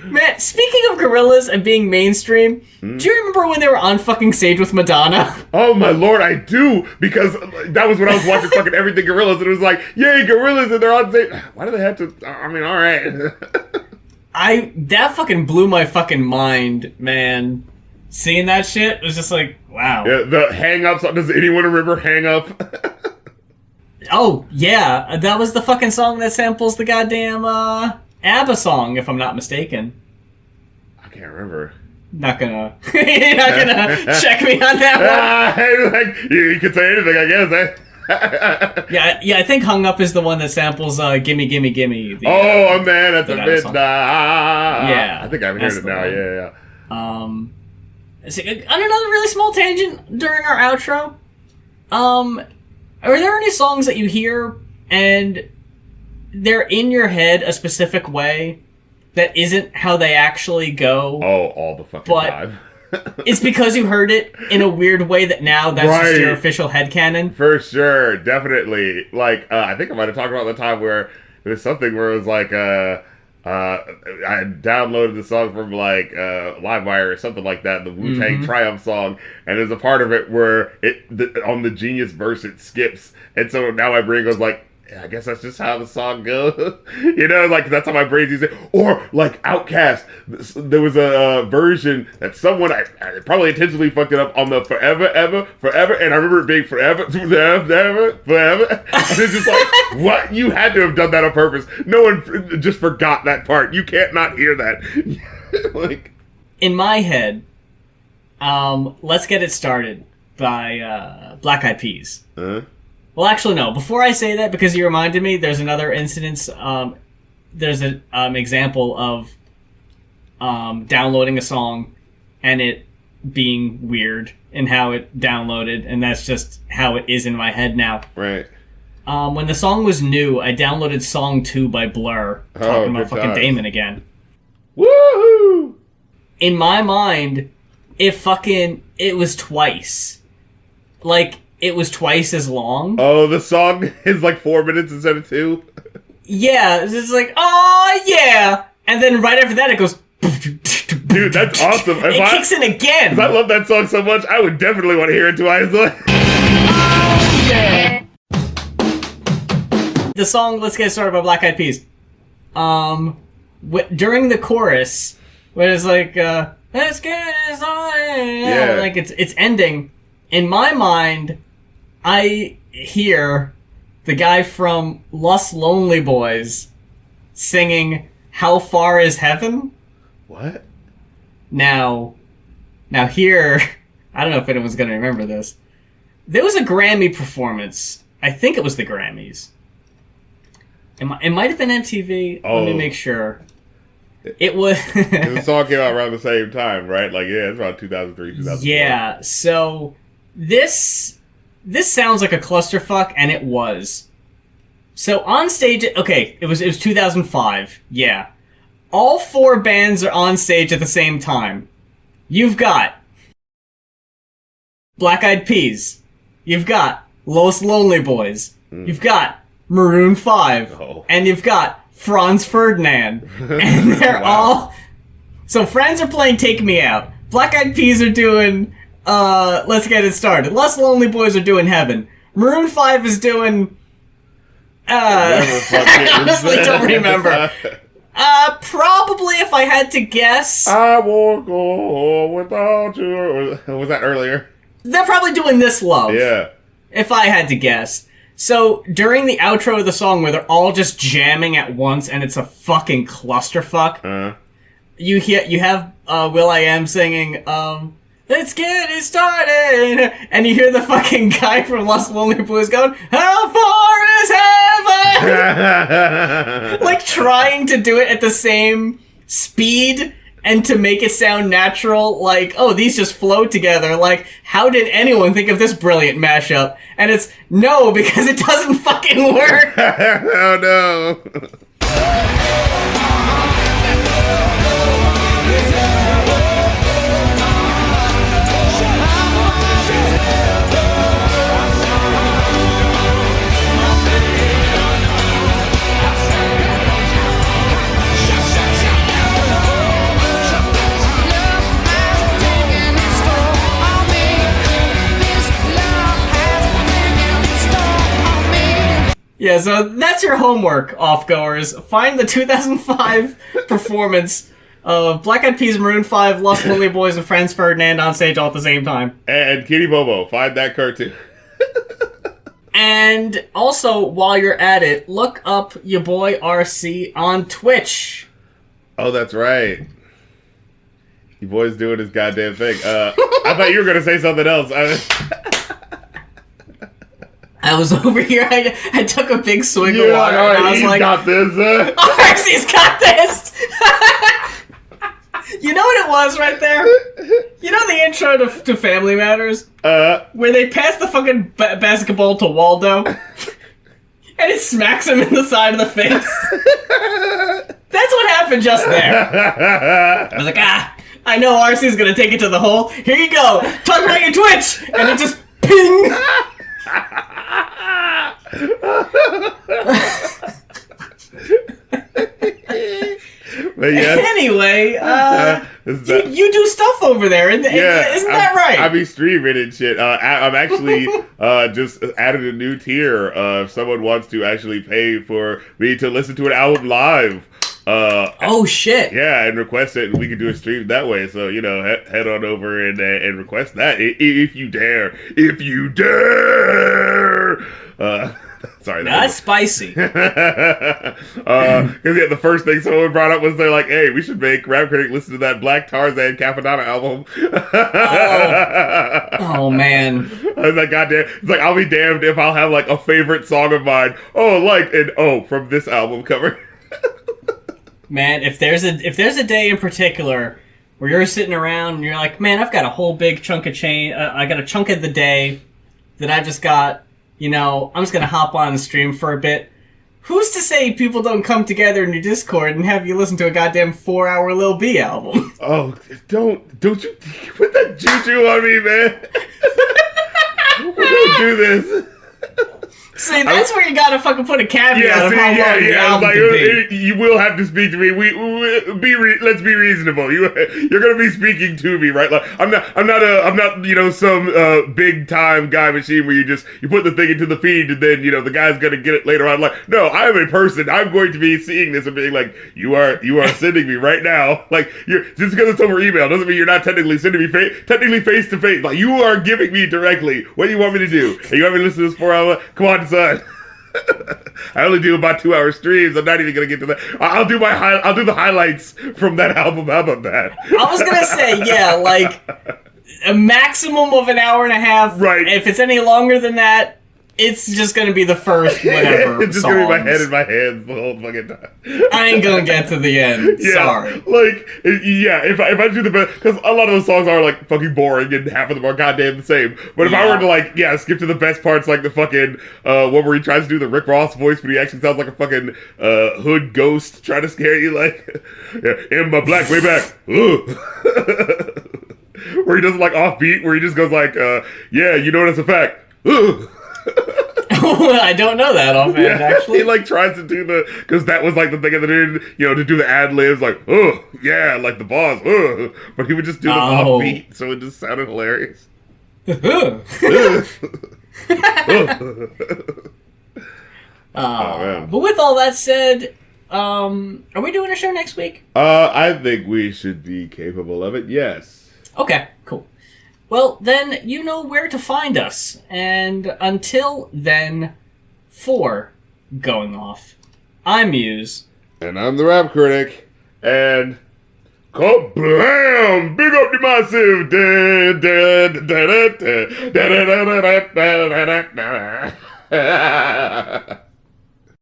Man, speaking of Gorillaz and being mainstream, do you remember when they were on fucking stage with Madonna? Oh my lord, I do, because that was when I was watching fucking everything Gorillaz, and it was like, yay, Gorillaz, and they're on stage. Why do they have to? I mean, all right. That fucking blew my fucking mind, man. Seeing that shit was just like, wow. Yeah, the Hang Up song. Does anyone remember Hang Up? Oh, yeah. That was the fucking song that samples the goddamn, ABBA song, if I'm not mistaken. I can't remember. You're not gonna check me on that one? You could say anything, I guess, eh? Yeah, I think Hung Up is the one that samples Gimme Gimme Gimme. A man at the midnight. Yeah. I think I've heard it now, yeah. On another really small tangent during our outro, are there any songs that you hear and they're in your head a specific way that isn't how they actually go? Oh, all the fucking time. It's because you heard it in a weird way that now that's just your official headcanon? For sure, definitely. I think I might have talked about the time where there's something where it was I downloaded the song from Livewire or something like that, the Wu-Tang Triumph song, and there's a part of it where on the Genius verse it skips, and so now my brain goes I guess that's just how the song goes. That's how my brain's using it. Or, Outkast. There was a version that someone, I probably intentionally fucked it up on the Forever, and I remember it being Forever. And it's just what? You had to have done that on purpose. No one just forgot that part. You can't not hear that. In my head, Let's Get It Started by Black Eyed Peas. Well, actually, no. Before I say that, because you reminded me, there's another incident. There's an example of downloading a song and it being weird in how it downloaded, and that's just how it is in my head now. Right. When the song was new, I downloaded Song 2 by Blur, talking about fucking Damon again. Woohoo! In my mind, it was twice. It was twice as long. Oh, the song is 4 minutes instead of 2? Yeah, it's oh, yeah! And then right after that, it goes... Dude, that's awesome. It kicks in again! I love that song so much, I would definitely want to hear it twice. Oh, yeah! The song Let's Get Started by Black Eyed Peas. During the chorus, when it's let's get it started, yeah. it's ending, in my mind, I hear the guy from Lost Lonely Boys singing How Far Is Heaven? What? Now here, I don't know if anyone's going to remember this. There was a Grammy performance. I think it was the Grammys. It might have been MTV. Let me make sure. It was... The song came out around the same time, right? Like, yeah, it's around 2003, 2004. Yeah, so this sounds like a clusterfuck, and it was. So on stage... Okay, it was 2005. Yeah. All 4 bands are on stage at the same time. You've got Black Eyed Peas. You've got Los Lonely Boys. You've got Maroon 5. Oh. And you've got Franz Ferdinand. And they're all... So Friends are playing Take Me Out. Black Eyed Peas are doing Let's Get It Started. Los Lonely Boys are doing Heaven. Maroon 5 is doing... I honestly don't remember. Probably if I had to guess. I won't go without you. Or was that earlier? They're probably doing This Love. Yeah. If I had to guess. So, during the outro of the song where they're all just jamming at once and it's a fucking clusterfuck, you have will.i.am singing, Let's get it started! And you hear the fucking guy from Lost Lonely Boys going, How far is heaven? Like, trying to do it at the same speed and to make it sound natural, like, oh, these just flow together. Like, how did anyone think of this brilliant mashup? And it's, no, because it doesn't fucking work! Oh, no. Yeah, so that's your homework, off-goers. Find the 2005 performance of Black Eyed Peas, Maroon 5, Lost Lonely Boys, and Franz Ferdinand on stage all at the same time. And Kitty Bobo, find that cartoon. And also, while you're at it, look up your boy RC on Twitch. Oh, that's right. Your boy's doing his goddamn thing. I thought you were going to say something else. I was over here, I took a big swig of water, and I was like, got this. RC's got this! You know what it was right there? You know the intro to Family Matters? Where they pass the fucking basketball to Waldo, and it smacks him in the side of the face? That's what happened just there. I was like, I know RC's gonna take it to the hole. Here you go, talk about your Twitch! And it just ping! But yes. Anyway, you do stuff over there, isn't that right? I be streaming and shit. I'm actually just added a new tier. If someone wants to actually pay for me to listen to an album live. Oh shit! Yeah, and request it, and we can do a stream that way. So head on over and request that if you dare. If you dare. Sorry, that's spicy. Because the first thing someone brought up was they're like, "Hey, we should make Rap Critic listen to that Black Tarzan Capadonna album." Oh man! I was like, "Goddamn!" It's like I'll be damned if I'll have like a favorite song of mine. From this album cover. Man, if there's a day in particular where you're sitting around and you're like, man, I've got a whole big chunk of I got a chunk of the day that I just got. I'm just gonna hop on and stream for a bit. Who's to say people don't come together in your Discord and have you listen to a goddamn 4-hour Lil B album? Oh, don't you put that juju on me, man. We don't do this. See, that's where you gotta fucking put a caveat of how long the album can be. You will have to speak to me. Let's be reasonable. You're gonna be speaking to me, right? Like I'm not some big time guy machine where you put the thing into the feed and then the guy's gonna get it later on. Like, no, I am a person. I'm going to be seeing this and being like, you are sending me right now. Like, just because it's over email doesn't mean you're not technically sending me face to face. Like, you are giving me directly what you want me to do. And you want me to listen to this 4 hour? Come on, son. I only do about 2 hour streams. I'm not even gonna get to that. I'll do the highlights from that album. How about that? I was gonna say, yeah, like a maximum of an hour and a half. Right. If it's any longer than that, it's just gonna be the first whatever. It's just songs. gonna be my head in my hands the whole fucking time. I ain't gonna get to the end. Yeah, Sorry. like, yeah, if I do the best, because a lot of those songs are, like, fucking boring, and half of them are goddamn the same. But if I were to, like, skip to the best parts, like the fucking, one where he tries to do the Rick Ross voice, but he actually sounds like a fucking, hood ghost trying to scare you, like, in my black way back, where he does, like, offbeat, where he just goes, like, yeah, you know that's a fact, I don't know that offhand, actually. He, like, tries to do because that was, like, the thing of the dude, to do the ad-libs, like, yeah, like the boss, but he would just do the offbeat, so it just sounded hilarious. Man. But with all that said, are we doing a show next week? I think we should be capable of it, yes. Okay, cool. Well, then you know where to find us. And until then, for Going Off, I'm Muse. And I'm the Rap Critic. And kablam! Big up the massive! Da, da, da, da, da, da, da, da, da, da, da, da, da.